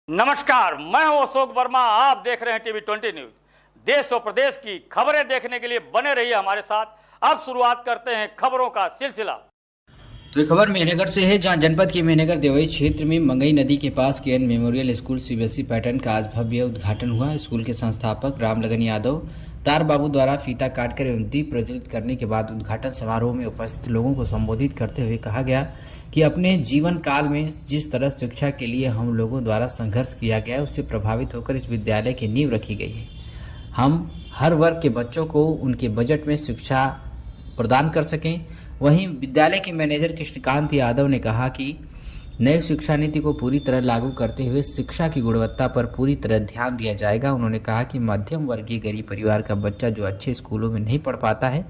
नमस्कार, मैं हूं अशोक वर्मा। आप देख रहे हैं टीवी 20 न्यूज। देश और प्रदेश की खबरें देखने के लिए बने रहिए हमारे साथ। अब शुरुआत करते हैं खबरों का सिलसिला। तो ये खबर मेहनगर से है, जहां जनपद के मेहनगर देवई क्षेत्र में मंगई नदी के पास KN memorial school CBSE pattern का आज भव्य उद्घाटन हुआ। स्कूल के संस्थापक रामलगन यादव तार बाबू द्वारा फीता काटकर एवं दीप प्रज्वलित करने के बाद उद्घाटन समारोह में उपस्थित लोगों को संबोधित करते हुए कहा गया कि अपने जीवन काल में जिस तरह शिक्षा के लिए हम लोगों द्वारा संघर्ष किया गया है, उससे प्रभावित होकर इस विद्यालय की नींव रखी गई है। हम हर वर्ग के बच्चों को उनके बजट में शिक्षा प्रदान कर सकें। वहीं विद्यालय के मैनेजर कृष्णकांत यादव ने कहा कि नई शिक्षा नीति को पूरी तरह लागू करते हुए शिक्षा की गुणवत्ता पर पूरी तरह ध्यान दिया जाएगा। उन्होंने कहा कि मध्यम वर्गीय गरीब परिवार का बच्चा जो अच्छे स्कूलों में नहीं पढ़ पाता है,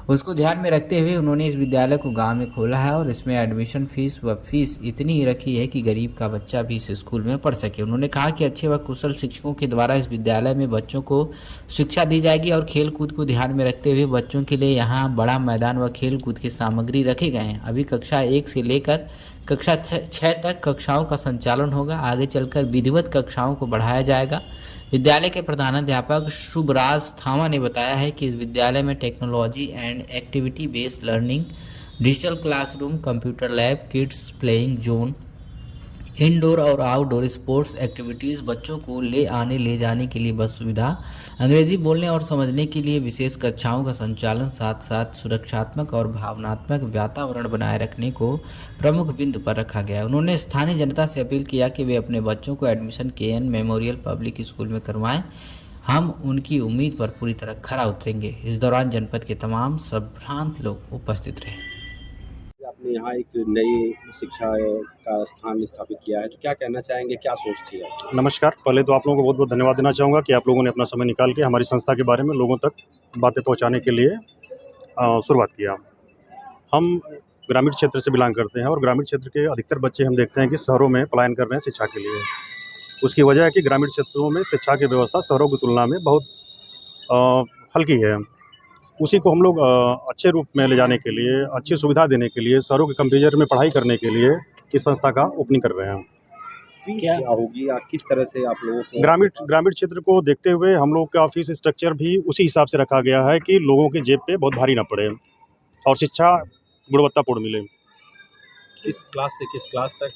उसको ध्यान में रखते हुए उन्होंने इस विद्यालय को गांव में खोला है और इसमें एडमिशन फीस व फीस इतनी ही रखी है कि गरीब का बच्चा भी इस स्कूल में पढ़ सके। उन्होंने कहा कि अच्छे व कुशल शिक्षकों के द्वारा इस विद्यालय में बच्चों को शिक्षा दी जाएगी और खेल कूद को ध्यान में रखते हुए बच्चों के लिए यहाँ बड़ा मैदान व खेल कूद की सामग्री रखे गए हैं। अभी कक्षा 1 से लेकर कक्षा 6 तक कक्षाओं का संचालन होगा। आगे चलकर विधिवत कक्षाओं को बढ़ाया जाएगा। विद्यालय के प्रधानाध्यापक शुभराज थामा ने बताया है कि इस विद्यालय में technology and activity based learning, digital classroom, computer lab, kids playing zone, indoor और आउटडोर स्पोर्ट्स एक्टिविटीज़, बच्चों को ले जाने के लिए बस सुविधा, अंग्रेजी बोलने और समझने के लिए विशेष कक्षाओं का संचालन, साथ साथ सुरक्षात्मक और भावनात्मक वातावरण बनाए रखने को प्रमुख बिंदु पर रखा गया। उन्होंने स्थानीय जनता से अपील किया कि वे अपने बच्चों को admission KN memorial public school में करवाएं। हम उनकी उम्मीद पर पूरी तरह खरा उतरेंगे। इस दौरान जनपद के तमाम संभ्रांत लोग उपस्थित रहे। आपने यहाँ एक नई शिक्षा का स्थान स्थापित किया है, तो क्या कहना चाहेंगे, क्या सोच थी आपकी? नमस्कार। पहले तो आप लोगों को बहुत बहुत धन्यवाद देना चाहूँगा कि आप लोगों ने अपना समय निकाल के हमारी संस्था के बारे में लोगों तक बातें पहुँचाने के लिए शुरुआत किया। हम ग्रामीण क्षेत्र से बिलोंग करते हैं और ग्रामीण क्षेत्र के अधिकतर बच्चे हम देखते हैं कि शहरों में पलायन कर रहे हैं शिक्षा के लिए। उसकी वजह है कि ग्रामीण क्षेत्रों में शिक्षा की व्यवस्था शहरों की तुलना में बहुत हल्की है। उसी को हम लोग अच्छे रूप में ले जाने के लिए, अच्छी सुविधा देने के लिए, शहरों के कंपेरिजन में पढ़ाई करने के लिए इस संस्था का ओपनिंग कर रहे हैं। फीस क्या होगी या किस तरह से आप लोगों को? ग्रामीण क्षेत्र को देखते हुए हम लोग का फीस स्ट्रक्चर भी उसी हिसाब से रखा गया है कि लोगों के जेब पे बहुत भारी ना पड़े और शिक्षा गुणवत्तापूर्ण मिले। किस क्लास से किस क्लास तक?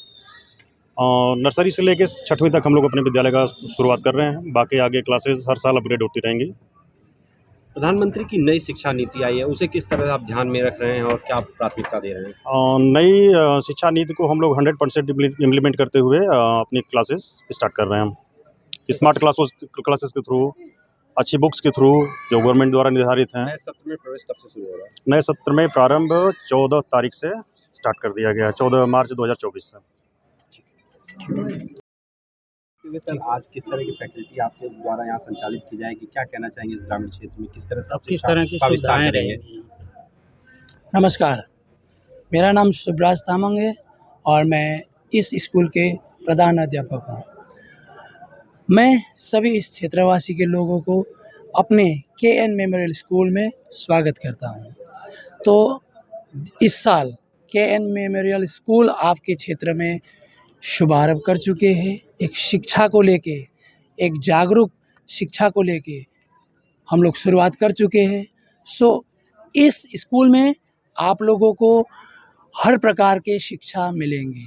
नर्सरी से लेकर 6वीं तक हम लोग अपने विद्यालय का शुरुआत कर रहे हैं। बाकी आगे क्लासेस हर साल अपग्रेड होती रहेंगी। प्रधानमंत्री की नई शिक्षा नीति आई है, उसे किस तरह आप ध्यान में रख रहे हैं और क्या प्राथमिकता दे रहे हैं? नई शिक्षा नीति को हम लोग 100% इम्प्लीमेंट करते हुए अपनी क्लासेस स्टार्ट कर रहे हैं। स्मार्ट क्लासेस के थ्रू, अच्छी बुक्स के थ्रू जो गवर्नमेंट द्वारा निर्धारित हैं। नए सत्र में प्रवेश कब से शुरू हो रहा है? नए सत्र में प्रारंभ 14 तारीख से स्टार्ट कर दिया गया है, 14 मार्च 2024 से। सर, आज किस तरह की फैकल्टी आपके द्वारा यहाँ संचालित की जाएगी, क्या कहना चाहेंगे इस ग्रामीण क्षेत्र में किस तरह से आप किस तरह की का विस्तार सुविधाएं करेंगे? रहेंगी? नमस्कार, मेरा नाम शुभराज तामंग है और मैं इस स्कूल के प्रधान अध्यापक हूँ। मैं सभी इस क्षेत्रवासी के लोगों को अपने केएन मेमोरियल स्कूल में स्वागत करता हूँ। तो इस साल केएन मेमोरियल स्कूल आपके क्षेत्र में शुभारंभ कर चुके हैं। एक शिक्षा को लेके, एक जागरूक शिक्षा को लेके हम लोग शुरुआत कर चुके हैं। इस स्कूल में आप लोगों को हर प्रकार के शिक्षा मिलेंगे।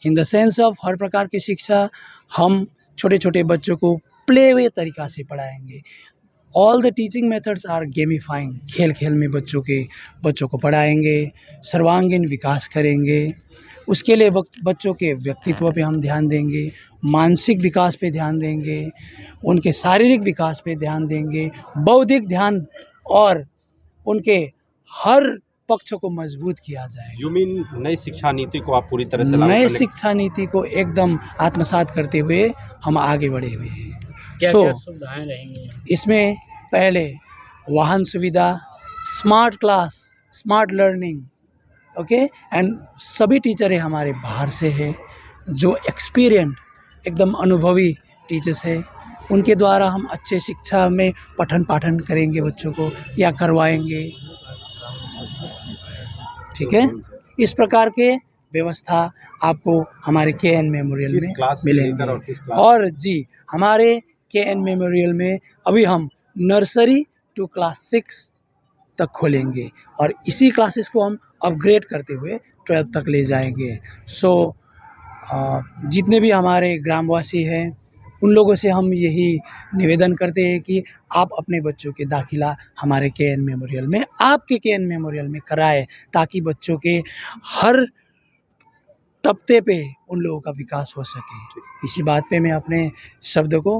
In the sense of her प्रकार की शिक्षा हम छोटे छोटे बच्चों को प्ले वे तरीक़ा से पढ़ाएंगे। All the teaching methods are gamifying. खेल खेल में बच्चों को पढ़ाएंगे, सर्वांगीण विकास करेंगे। उसके लिए बच्चों के व्यक्तित्व पे हम ध्यान देंगे, मानसिक विकास पे ध्यान देंगे, उनके शारीरिक विकास पे ध्यान देंगे, बौद्धिक ध्यान और उनके हर पक्ष को मजबूत किया जाएगा। यू मीन नई शिक्षा नीति को आप पूरी तरह से लागू नई करने? शिक्षा नीति को एकदम आत्मसात करते हुए हम आगे बढ़े हुए हैं। क्या सुविधाएं रहेंगी इसमें? पहले वाहन सुविधा, smart class, smart learning, okay. And सभी टीचरें हमारे बाहर से हैं जो एक्सपीरियंस, एकदम अनुभवी टीचर्स हैं। उनके द्वारा हम अच्छे शिक्षा में पठन पाठन करेंगे बच्चों को या करवाएंगे, ठीक है। इस प्रकार के व्यवस्था आपको हमारे KN मेमोरियल किस में क्लास से लेकर मिलेंगे। और किस क्लास और जी, हमारे KN मेमोरियल में अभी हम नर्सरी टू क्लास 6 तक खोलेंगे और इसी क्लासेस को हम अपग्रेड करते हुए 12th तक ले जाएंगे। सो जितने भी हमारे ग्रामवासी हैं उन लोगों से हम यही निवेदन करते हैं कि आप अपने बच्चों के दाखिला हमारे KN मेमोरियल में, आपके KN मेमोरियल में कराएं, ताकि बच्चों के हर तबके पे उन लोगों का विकास हो सके। इसी बात पे मैं अपने शब्द को